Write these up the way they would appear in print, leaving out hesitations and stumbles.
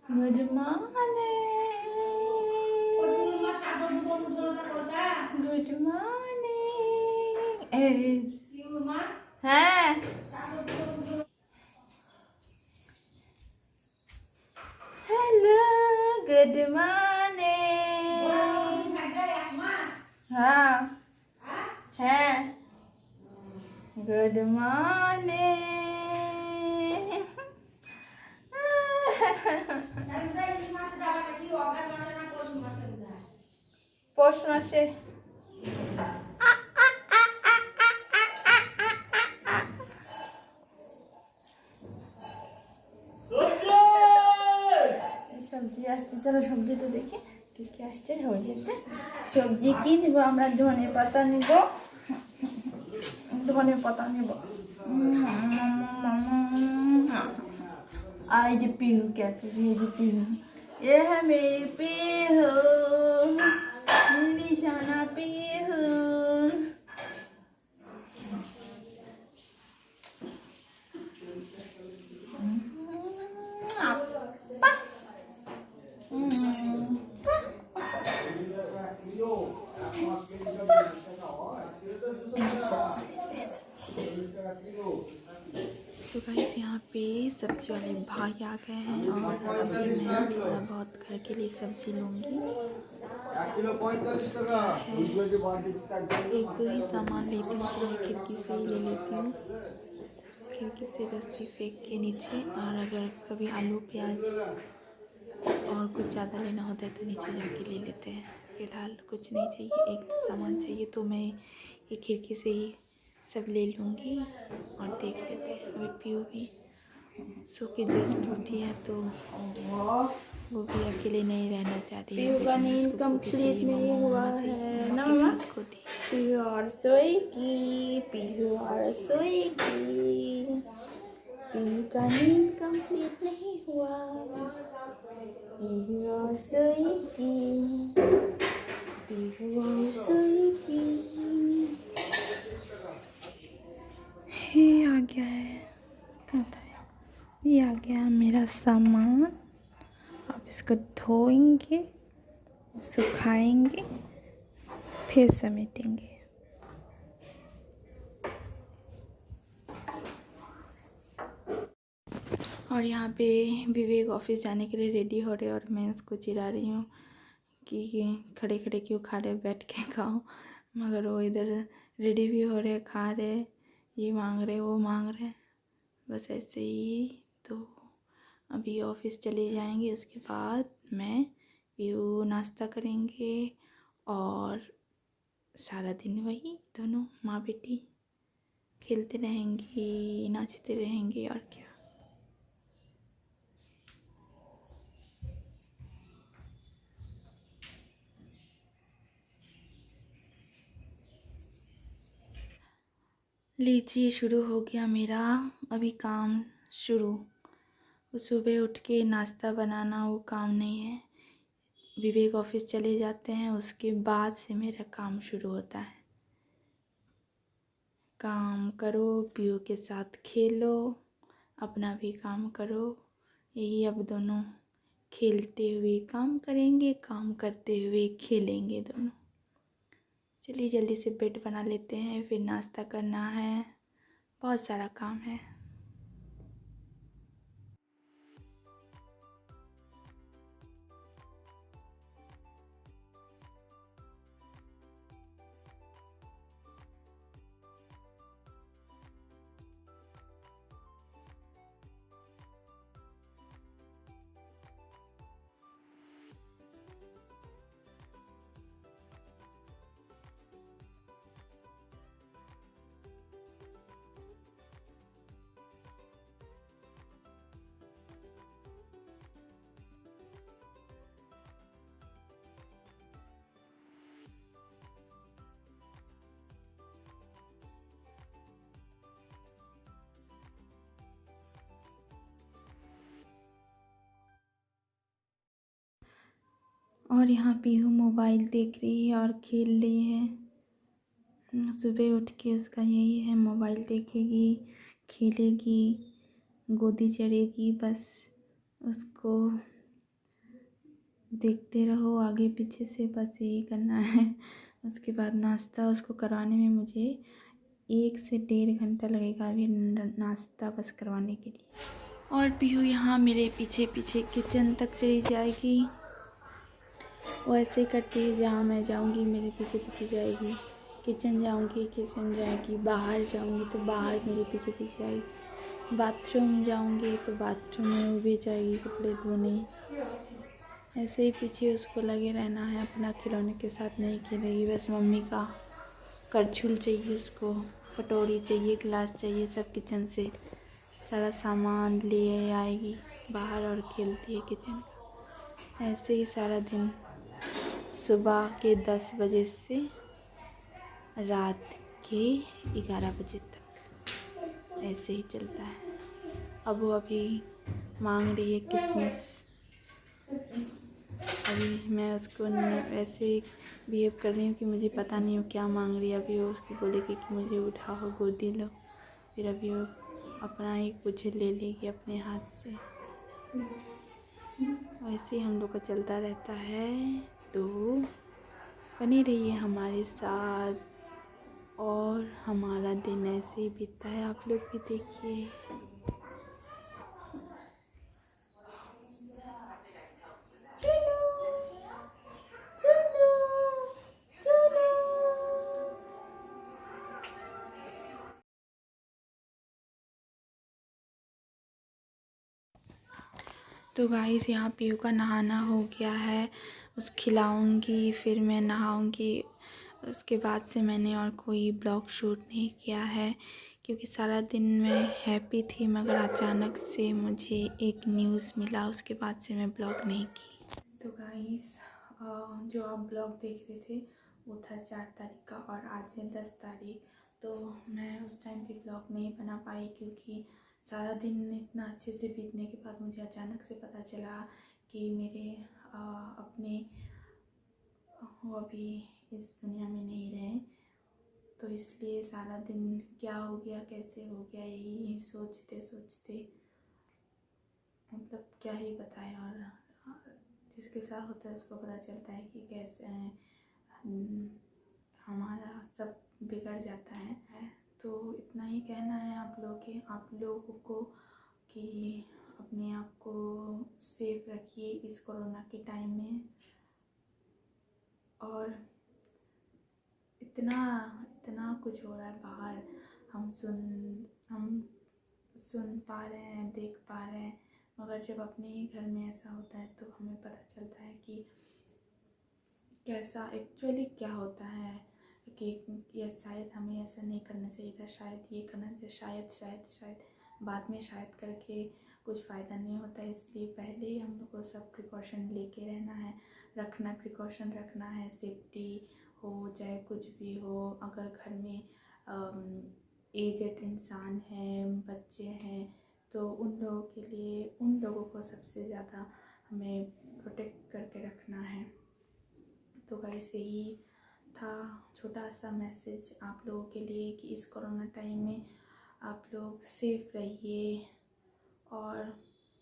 Good morning, good morning. हाँ hello, good morning. हाँ है, गुड मॉर्निंग। পৌষ মাসে সবজি আসছে, চলো সবজিটা দেখি কি কি আসছে। সবজিতে সবজি কি নিব আমরা? ধনে পাতা নিব, ধনে পাতা নিব। আর এই যে পিহু कहते हैं, ये जो पीहू, ये है मेरी पीहू, निशाना पीहू। तो गाइस यहाँ पे सब्जी वाले भाई आ गए हैं और अभी मैं थोड़ा बहुत घर के लिए सब्जी लूँगी। एक दो ही सामान लेती हूँ तो मैं खिड़की से ही ले लेती हूँ, खिड़की से रस्सी फेंक के नीचे। और अगर कभी आलू प्याज और कुछ ज़्यादा लेना होता है तो नीचे जाके ले लेते हैं। फ़िलहाल कुछ नहीं चाहिए, एक दो सामान चाहिए तो मैं ये खिड़की से ही सब ले लूँगी और देख लेते हैं। अभी पीयू भी सो के जस्ट उठी है तो वो भी अकेले नहीं रहना चाह रही है। पीयू का नींद कंप्लीट नहीं हुआ है ना मम्मा? पीयू और सोएगी, पीयू और सोएगी। पीयू का नींद कंप्लीट नहीं हुआ, पीयू और सोएगी, पीयू और सोएगी। ये आ गया है, कहाँ था ये? आ गया मेरा सामान। अब इसको धोएंगे, सुखाएंगे, फिर समेटेंगे। और यहाँ पे विवेक ऑफिस जाने के लिए रेडी हो रहे और मैं उसको चिढ़ा रही हूँ कि खड़े खड़े क्यों खा रहे, बैठ के खाओ। मगर वो इधर रेडी भी हो रहे, खा रहे, ये मांग रहे, वो मांग रहे, बस ऐसे ही। तो अभी ऑफिस चले जाएंगे, उसके बाद मैं पीयू नाश्ता करेंगे और सारा दिन वही दोनों माँ बेटी खेलते रहेंगे, नाचते रहेंगे और क्या। लीजिए शुरू हो गया मेरा अभी काम शुरू। सुबह उठ के नाश्ता बनाना वो काम नहीं है, विवेक ऑफिस चले जाते हैं उसके बाद से मेरा काम शुरू होता है। काम करो, पीयू के साथ खेलो, अपना भी काम करो। यही अब दोनों खेलते हुए काम करेंगे, काम करते हुए खेलेंगे दोनों। चलिए जल्दी से बेड बना लेते हैं, फिर नाश्ता करना है, बहुत सारा काम है। और यहाँ पीहू मोबाइल देख रही है और खेल रही है। सुबह उठ के उसका यही है, मोबाइल देखेगी, खेलेगी, गोदी चढ़ेगी, बस उसको देखते रहो आगे पीछे से, बस यही करना है। उसके बाद नाश्ता उसको करवाने में मुझे 1 से 1.5 घंटा लगेगा अभी नाश्ता बस करवाने के लिए। और पीहू यहाँ मेरे पीछे पीछे किचन तक चली जाएगी। वो ऐसे ही करती है, जहाँ मैं जाऊँगी मेरे पीछे पीछे जाएगी, किचन जाऊँगी किचन जाएगी, बाहर जाऊँगी तो बाहर मेरे पीछे पीछे आएगी, बाथरूम जाऊँगी तो बाथरूम में वो भी जाएगी कपड़े धोने। ऐसे ही पीछे उसको लगे रहना है, अपना खिलौने के साथ नहीं खेलेगी। बस मम्मी का करछुल चाहिए उसको, कटोरी चाहिए, गिलास चाहिए, सब किचन से सारा सामान ले आएगी बाहर और खेलती है किचन का। ऐसे ही सारा दिन सुबह के 10 बजे से रात के 11 बजे तक ऐसे ही चलता है। अब वो अभी मांग रही है किशमिश। अभी मैं उसको वैसे बिहेव कर रही हूँ कि मुझे पता नहीं वो क्या मांग रही है। अभी वो उसको बोलेगी कि मुझे उठाओ, गोदी लो, फिर अभी वो अपना ही कुछ ले लेगी अपने हाथ से। ऐसे ही हम लोग का चलता रहता है। तो बनी रहिए हमारे साथ और हमारा दिन ऐसे ही बीतता है, आप लोग भी देखिए। तो गाइस यहाँ पीहू का नहाना हो गया है, उस खिलाऊंगी फिर मैं नहाऊंगी। उसके बाद से मैंने और कोई ब्लॉग शूट नहीं किया है क्योंकि सारा दिन मैं हैप्पी थी, मगर अचानक से मुझे एक न्यूज़ मिला, उसके बाद से मैं ब्लॉग नहीं की। तो गाइस जो आप ब्लॉग देख रहे थे वो था 4 तारीख का और आज है 10 तारीख। तो मैं उस टाइम पे ब्लॉग नहीं बना पाई क्योंकि सारा दिन इतना अच्छे से बीतने के बाद मुझे अचानक से पता चला कि मेरे अपने वो अभी इस दुनिया में नहीं रहे। तो इसलिए सारा दिन क्या हो गया कैसे हो गया यही सोचते सोचते मतलब क्या ही बताएं। और जिसके साथ होता है उसको पता चलता है कि कैसे हमारा सब बिगड़ जाता है। तो इतना ही कहना है आप लोगों को कि अपने आप को सेफ रखिए इस कोरोना के टाइम में। और इतना कुछ हो रहा है बाहर, हम सुन पा रहे हैं, देख पा रहे हैं, मगर जब अपने ही घर में ऐसा होता है तो हमें पता चलता है कि कैसा एक्चुअली क्या होता है। कि ये शायद हमें ऐसा नहीं करना चाहिए था, शायद ये करना चाहिए, शायद बाद में शायद करके कुछ फ़ायदा नहीं होता। इसलिए पहले ही हम लोग को सब प्रिकॉशन लेके रहना है, प्रिकॉशन रखना है। सेफ्टी हो चाहे कुछ भी हो, अगर घर में एजेड इंसान हैं, बच्चे हैं, तो उन लोगों को सबसे ज़्यादा हमें प्रोटेक्ट करके रखना है। तो गाइस यही था छोटा सा मैसेज आप लोगों के लिए कि इस कोरोना टाइम में आप लोग सेफ रहिए। और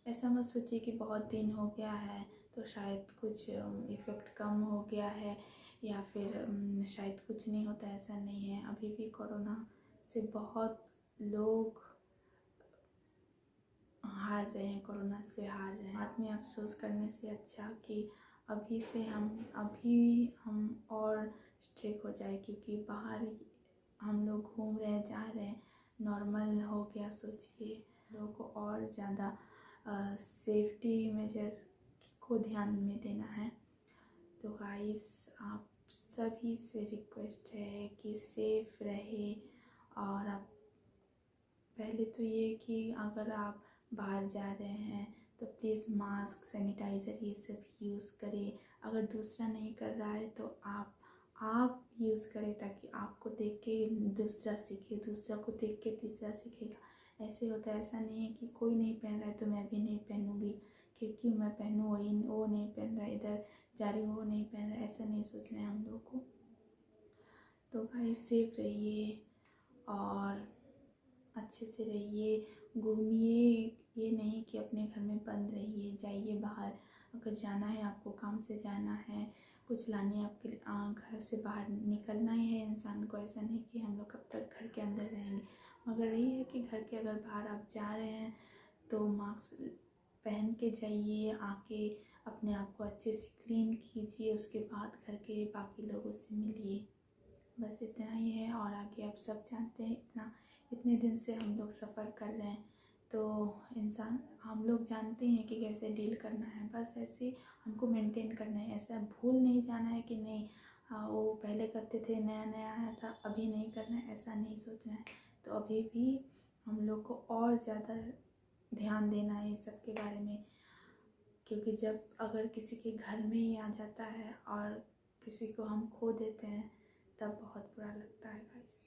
ऐसा मत सोचिए कि बहुत दिन हो गया है तो शायद कुछ इफ़ेक्ट कम हो गया है या फिर शायद कुछ नहीं होता, ऐसा नहीं है। अभी भी कोरोना से बहुत लोग हार रहे हैं, कोरोना से हार रहे हैं। बाद में अफसोस करने से अच्छा कि अभी हम और स्ट्रिक्ट हो जाए, क्योंकि बाहर हम लोग घूम रहे हैं, जा रहे हैं, नॉर्मल हो गया। सोचिए लोगों को और ज़्यादा सेफ्टी मेजर को ध्यान में देना है। तो गाइस आप सभी से रिक्वेस्ट है कि सेफ रहे। और आप पहले तो ये कि अगर आप बाहर जा रहे हैं तो प्लीज़ मास्क, सैनिटाइज़र ये सब यूज़ करें। अगर दूसरा नहीं कर रहा है तो आप यूज़ करें ताकि आपको देख के दूसरा सीखे, दूसरा को देख के तीसरा सीखेगा। ऐसे होता है, ऐसा नहीं है कि कोई नहीं पहन रहा है तो मैं भी नहीं पहनूँगी, कि क्यों मैं पहनूँ, वो नहीं पहन रहा है, इधर जा रही हूँ वो नहीं पहन रहा है, ऐसा नहीं सोचना है हम लोग को। तो भाई सेफ रहिए और अच्छे से रहिए, घूमिए। ये नहीं कि अपने घर में बंद रहिए, जाइए बाहर, अगर जाना है आपको, काम से जाना है, कुछ लाने है आपके लिए, घर से बाहर निकलना ही है इंसान को। ऐसा नहीं कि हम लोग कब तक घर के अंदर रहेंगे, मगर यही है कि घर के अगर बाहर आप जा रहे हैं तो मास्क पहन के जाइए, आके अपने आप को अच्छे से क्लीन कीजिए, उसके बाद घर के बाकी लोगों से मिलिए। बस इतना ही है। और आगे आप सब जानते हैं, इतने दिन से हम लोग सफ़र कर रहे हैं तो हम लोग जानते हैं कि कैसे डील करना है। बस ऐसे ही हमको मेंटेन करना है, ऐसा भूल नहीं जाना है कि नहीं वो पहले करते थे, नया नया आया था अभी नहीं करना है, ऐसा नहीं सोचना है। तो अभी भी हम लोग को और ज़्यादा ध्यान देना है इस सब के बारे में, क्योंकि जब अगर किसी के घर में ही आ जाता है और किसी को हम खो देते हैं तब बहुत बुरा लगता है गाइस।